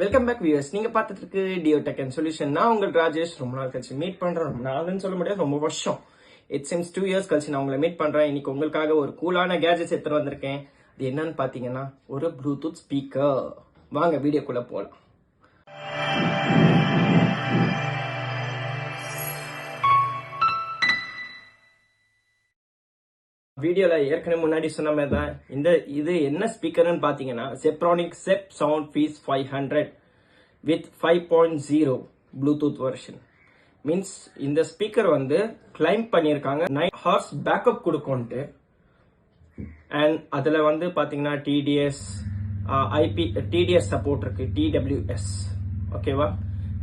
Welcome back viewers. நீங்க பார்த்துட்டு இருக்கு டியோ டெக் அண்ட் சொல்யூஷன். நான் உங்கள் ராஜேஷ். ரொம்ப நாள் கழிச்சு மீட் பண்றேன். நாள்னு சொல்ல முடியாது, ரொம்ப வருஷம். இட் சீம்ஸ் 2 years கழிச்சு நான் உங்களை மீட் பண்றேன். இன்னைக்கு உங்களுக்காக ஒரு கூலான கேஜெட்ஸ் எடுத்துட்டு வந்திருக்கேன். அது என்னன்னு பாத்தீங்கன்னா ஒரு ப்ளூடூத் ஸ்பீக்கர். வாங்க வீடியோக்குள்ள போலாம். வீடியோல ஏற்கனவே முன்னாடி சொன்ன மாதிரி தான் இது என்ன ஸ்பீக்கர்னு பாத்தீங்கன்னா Zebronic Zep Soundpeace 500 with 5.0 Bluetooth version. Means இந்த ஸ்பீக்கர் வந்து கிளைம் பண்ணியிருக்காங்க 9 hours பேக்கப் கொடுக்கும்ட்டு. அண்ட் அதுல வந்து பாத்தீங்கன்னா டிடிஎஸ் சப்போர்ட் இருக்கு, TWS ஓகேவா.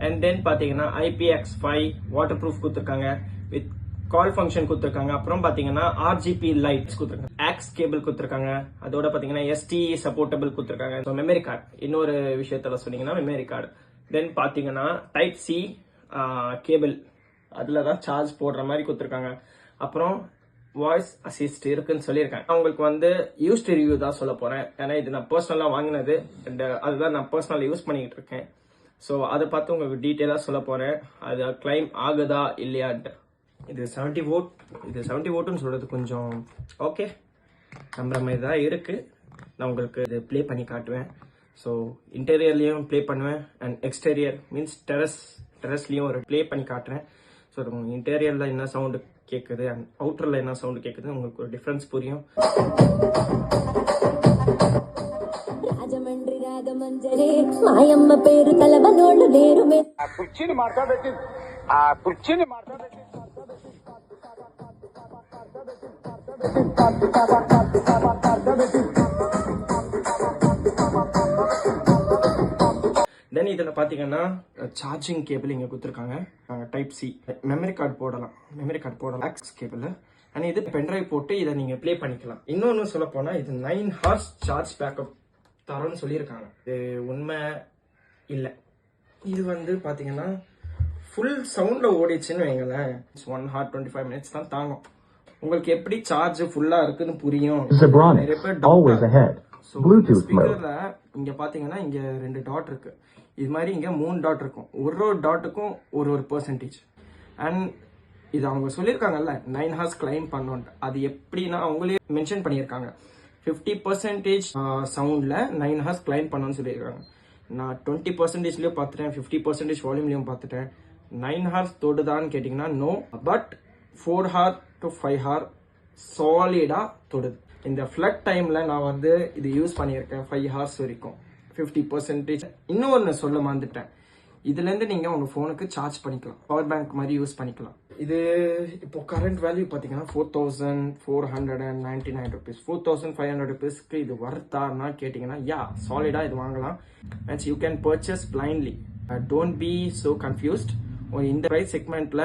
அண்ட் தென் பாத்தீங்கன்னா IPX5 வாட்டர் ப்ரூஃப் கொடுத்துருக்காங்க, வித் கால் ஃபங்க்ஷன் கொடுத்துருக்காங்க. அப்புறம் பாத்தீங்கன்னா RGB லைட்ஸ் கொடுத்துருக்காங்க, ஆக்ஸ் கேபிள் கொடுத்துருக்காங்க. அதோட பாத்தீங்கன்னா STE சப்போர்ட்டபிள் கொடுத்துருக்காங்க. மெமரி கார்டு, இன்னொரு விஷயத்துல சொன்னீங்கன்னா மெமரி கார்டு. தென் பாத்தீங்கன்னா டைப் சி கேபிள், அதுலதான் சார்ஜ் போடுற மாதிரி கொடுத்துருக்காங்க. அப்புறம் வாய்ஸ் அசிஸ்ட் இருக்குன்னு சொல்லியிருக்காங்க. அவங்களுக்கு வந்து யூஸ்ட் ரிவ்யூ தான் சொல்ல போறேன், ஏன்னா இது நான் பர்சனலா வாங்கினது அண்ட் அதுதான் நான் பர்சனலா யூஸ் பண்ணிட்டு இருக்கேன். ஸோ அதை பார்த்து உங்களுக்கு டீட்டெயிலாக சொல்ல போறேன், அது கிளைம் ஆகுதா இல்லையான்ட்டு. இது 70 வோல்ட், இது 70 வோல்ட்னு சொல்றது கொஞ்சம் ஓகே நம்புற மாதிரி தான் இருக்கு. நான் உங்களுக்கு இது ப்ளே பண்ணி காட்டுவேன். ஸோ இன்டீரியர்லயும் ப்ளே பண்ணுவேன் அண்ட் எக்ஸ்டீரியர் மீன்ஸ் டெரஸ்லயும் ஒரு ப்ளே பண்ணி காட்டுறேன். ஸோ இன்டீரியர்ல என்ன சவுண்டு கேட்குது அண்ட் அவுட்டர்ல என்ன சவுண்டு கேட்குது உங்களுக்கு ஒரு டிஃப்ரென்ஸ் புரியும். రాజమండ్రి రాగమంజరే మాయమ్మ పేరు తలవనోళ్ళు లేరుమే ఆ కుర్చీని మాట్లాడబెట్టి ఆ కుర్చీని మాట్లాడబెట్టి தென் இதில் பார்த்தீங்கன்னா சார்ஜிங் கேபிள் இங்கே கொடுத்துருக்காங்க. டைப் சி மெமரி கார்டு போடலாம் ஆக்ஸ் கேபிள். அண்ட் இது பென்ட்ரைவ் போட்டு இதை நீங்கள் ப்ளே பண்ணிக்கலாம். இன்னொன்று சொல்ல போனால் இது 9 hours சார்ஜ் பேக்கப் தரோன்னு சொல்லியிருக்காங்க. இது உண்மை இல்லை. இது வந்து பார்த்தீங்கன்னா ஃபுல் சவுண்டில் ஓடிச்சுன்னு வைங்களேன், 1 hour 25 minutes தான் தாங்கும். உங்களுக்கு எப்படி சார்ஜ் ஃபுல்லா இருக்குன்னு புரியும். ஸ்பீக்கர்ல இங்க பாத்தீங்கன்னா இங்க 2 டாட் இருக்கு, இது மாதிரி இங்க 3 டாட் இருக்கும். ஒரு டாட்டுக்கும் ஒரு பெர்சன்டேஜ். அண்ட் இது அவங்க சொல்லியிருக்காங்கல்ல 9 hours கிளைம் பண்ணோன்ட்டு. அது எப்படின்னா அவங்களே மென்ஷன் பண்ணியிருக்காங்க 50% சவுண்ட்ல 9 hours கிளைம் பண்ணணும்னு சொல்லியிருக்காங்க. நான் 20%லயும் பார்த்துட்டேன், 50% வால்யூம்லயும் பார்த்துட்டேன். 9 hours தொடுதான்னு கேட்டீங்கன்னா no, but 4 hour to 5 hour சாலிடா தொடுது. இந்த ஃபிளட் டைம்ல நான் வந்து இது யூஸ் பண்ணியிருக்கேன் 5 hours வரைக்கும் 50%. இன்னொன்னு சொல்ல மறந்துட்டேன், இதுல இருந்து நீங்க உங்க போனுக்கு சார்ஜ் பண்ணிக்கலாம், பவர் பேங்க் மாதிரி யூஸ் பண்ணிக்கலாம். இது இப்போ கரண்ட் வேல்யூ பாத்தீங்கன்னா 4499 rupees. 4500 rupeesக்கு இது வர்த்தான்னா கேட்டீங்கன்னா யா சாலிடா இது வாங்கலாம். You can purchase blindly, don't be so confused. இந்த பிரைஸ் செக்மெண்ட்ல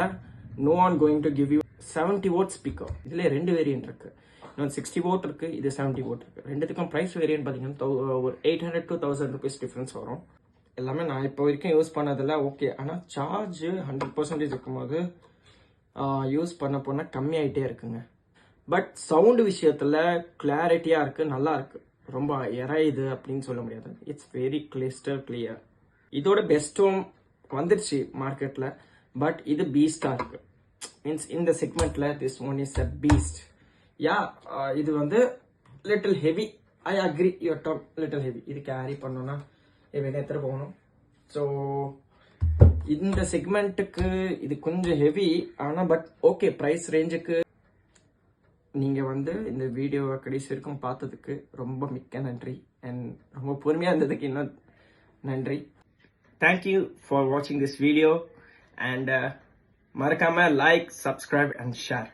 no one going to give you 70 volt speaker. இதுல 2 வேரியன்ட் இருக்கு, இன்னொரு 60 வோல்ட் இருக்கு, இது 70 வோல்ட் இருக்கு. ரெண்டுத்துக்கும் பிரைஸ் வேரியன்ட் பாத்தீங்கன்னா ஒரு 800 to 1000 rupees டிஃபரன்ஸ் வரும். எல்லாமே நான் இப்போ வரைக்கும் யூஸ் பண்ணதில்ல ஓகே. ஆனா சார்ஜ் 100% இருக்கும்போது யூஸ் பண்ண போனா கம்மியாயிட்டே இருக்குங்க. பட் சவுண்ட் விஷயத்துல கிளாரிட்டியா இருக்கு, நல்லா இருக்கு. ரொம்ப இறையுது அப்படின்னு சொல்ல முடியாது, இட்ஸ் வெரி கிளிஸ்டர் கிளியர். இதோட பெஸ்ட்டும் வந்துருச்சு மார்க்கெட்ல, பட் இது பீஸ்டா இருக்கு. மீன்ஸ் இந்த செக்மெண்ட்ல this one is a beast. Yeah இது வந்து little heavy, I agree your term, little heavy. இது கேரி பண்ணோம்னா எடுத்துட்டு போகணும். ஸோ இந்த செக்மெண்ட்டுக்கு இது கொஞ்சம் ஹெவி, ஆனா பட் ஓகே பிரைஸ் ரேஞ்சுக்கு. நீங்க வந்து இந்த வீடியோவை கடைசி வரைக்கும் பார்த்ததுக்கு ரொம்ப மிக்க நன்றி. அண்ட் ரொம்ப பொறுமையா இருந்ததுக்கு இன்னும் நன்றி. தேங்க்யூ ஃபார் வாட்சிங் திஸ் வீடியோ. அண்ட் மறக்காம லைக், சப்ஸ்கிரைப் அண்ட் ஷேர்.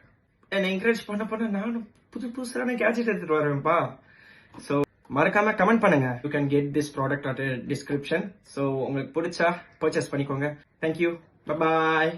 என்னை என்கரேஜ் பண்ண நானும் புதுசான கேட்ஜெட் எடுத்துட்டு வரேன்ப்பா. ஸோ மறக்காம கமெண்ட் பண்ணுங்க. You can get this product at description. So உங்களுக்கு பிடிச்சா பர்ச்சேஸ் பண்ணிக்கோங்க. தேங்க்யூ, பாய்.